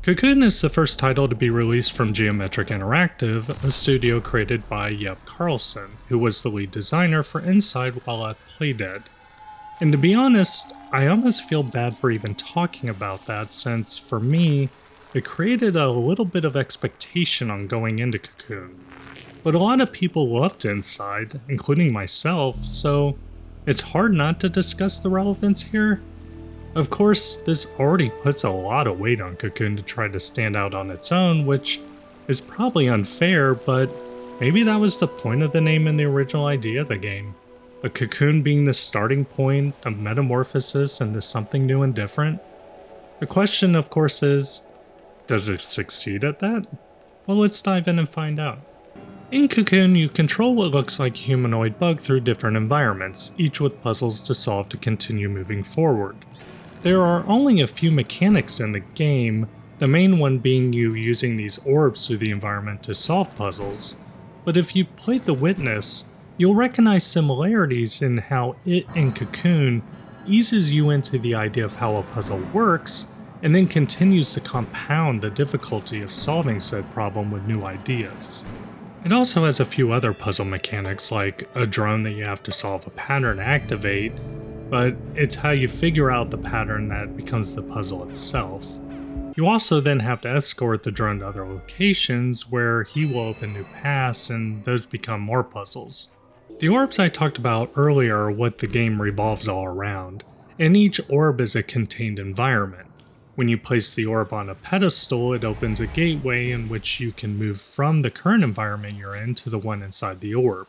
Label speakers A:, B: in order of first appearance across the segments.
A: COCOON is the first title to be released from Geometric Interactive, a studio created by Jeppe Carlson, who was the lead designer for Inside while at Playdead. And to be honest, I almost feel bad for even talking about that since, for me, it created a little bit of expectation on going into COCOON. But a lot of people loved Inside, including myself, so it's hard not to discuss the relevance here. Of course, this already puts a lot of weight on COCOON to try to stand out on its own, which is probably unfair, but maybe that was the point of the name and the original idea of the game. A cocoon being the starting point of metamorphosis into something new and different. The question, of course, is, does it succeed at that? Well, let's dive in and find out. In COCOON, you control what looks like a humanoid bug through different environments, each with puzzles to solve to continue moving forward. There are only a few mechanics in the game, the main one being you using these orbs through the environment to solve puzzles, but if you played The Witness, you'll recognize similarities in how it and COCOON eases you into the idea of how a puzzle works, and then continues to compound the difficulty of solving said problem with new ideas. It also has a few other puzzle mechanics like a drone that you have to solve a pattern to activate, but it's how you figure out the pattern that becomes the puzzle itself. You also then have to escort the drone to other locations where he will open new paths and those become more puzzles. The orbs I talked about earlier are what the game revolves all around, and each orb is a contained environment. When you place the orb on a pedestal, it opens a gateway in which you can move from the current environment you're in to the one inside the orb.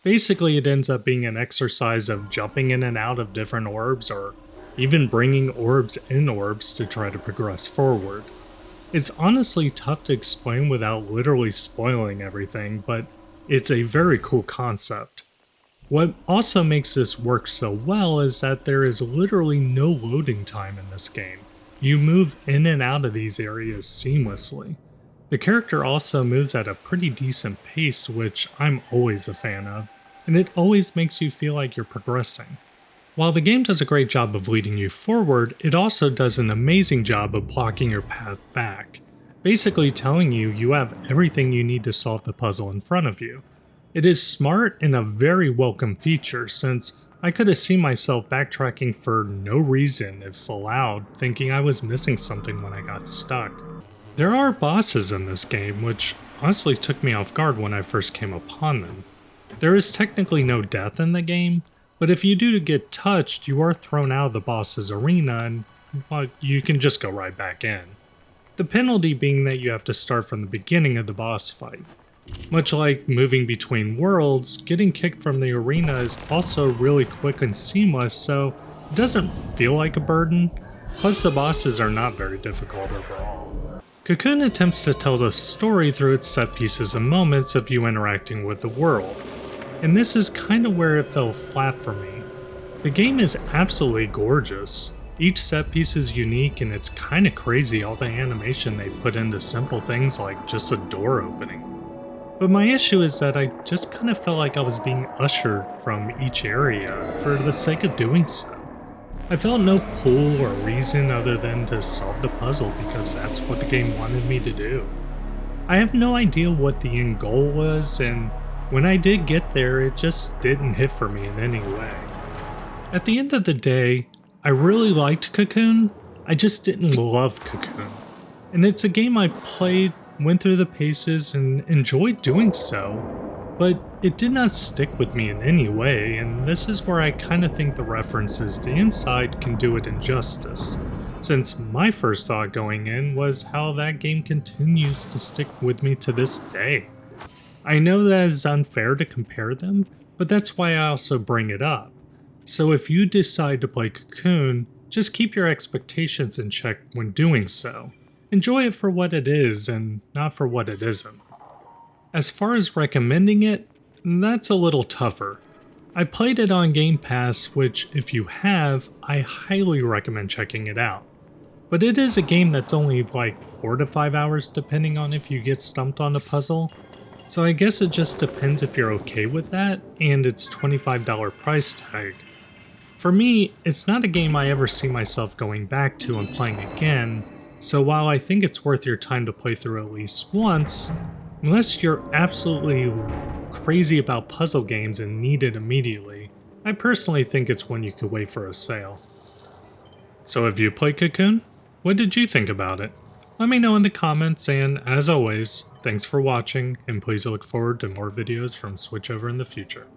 A: Basically, it ends up being an exercise of jumping in and out of different orbs, or even bringing orbs in orbs to try to progress forward. It's honestly tough to explain without literally spoiling everything, but it's a very cool concept. What also makes this work so well is that there is literally no loading time in this game. You move in and out of these areas seamlessly. The character also moves at a pretty decent pace, which I'm always a fan of, and it always makes you feel like you're progressing. While the game does a great job of leading you forward, it also does an amazing job of blocking your path back, basically telling you you have everything you need to solve the puzzle in front of you. It is smart and a very welcome feature, since I could have seen myself backtracking for no reason if allowed, thinking I was missing something when I got stuck. There are bosses in this game, which honestly took me off guard when I first came upon them. There is technically no death in the game, but if you do get touched, you are thrown out of the boss's arena and you can just go right back in. The penalty being that you have to start from the beginning of the boss fight. Much like moving between worlds, getting kicked from the arena is also really quick and seamless, so it doesn't feel like a burden, plus the bosses are not very difficult overall. COCOON attempts to tell the story through its set pieces and moments of you interacting with the world, and this is kind of where it fell flat for me. The game is absolutely gorgeous. Each set piece is unique, and it's kind of crazy all the animation they put into simple things like just a door opening. But my issue is that I just kind of felt like I was being ushered from each area for the sake of doing so. I felt no pull or reason other than to solve the puzzle because that's what the game wanted me to do. I have no idea what the end goal was, and when I did get there, it just didn't hit for me in any way. At the end of the day, I really liked COCOON, I just didn't love COCOON. And it's a game I played, went through the paces, and enjoyed doing so. But it did not stick with me in any way, and this is where I kind of think the references to Inside can do it injustice, since my first thought going in was how that game continues to stick with me to this day. I know that is unfair to compare them, but that's why I also bring it up. So if you decide to play COCOON, just keep your expectations in check when doing so. Enjoy it for what it is and not for what it isn't. As far as recommending it, that's a little tougher. I played it on Game Pass, which if you have, I highly recommend checking it out. But it is a game that's only like 4 to 5 hours depending on if you get stumped on the puzzle, so I guess it just depends if you're okay with that and its $25 price tag. For me, it's not a game I ever see myself going back to and playing again, So while I think it's worth your time to play through at least once, unless you're absolutely crazy about puzzle games and need it immediately, I personally think it's one you could wait for a sale. So have you played COCOON? What did you think about it? Let me know in the comments, and as always, thanks for watching, and please look forward to more videos from Switchover in the future.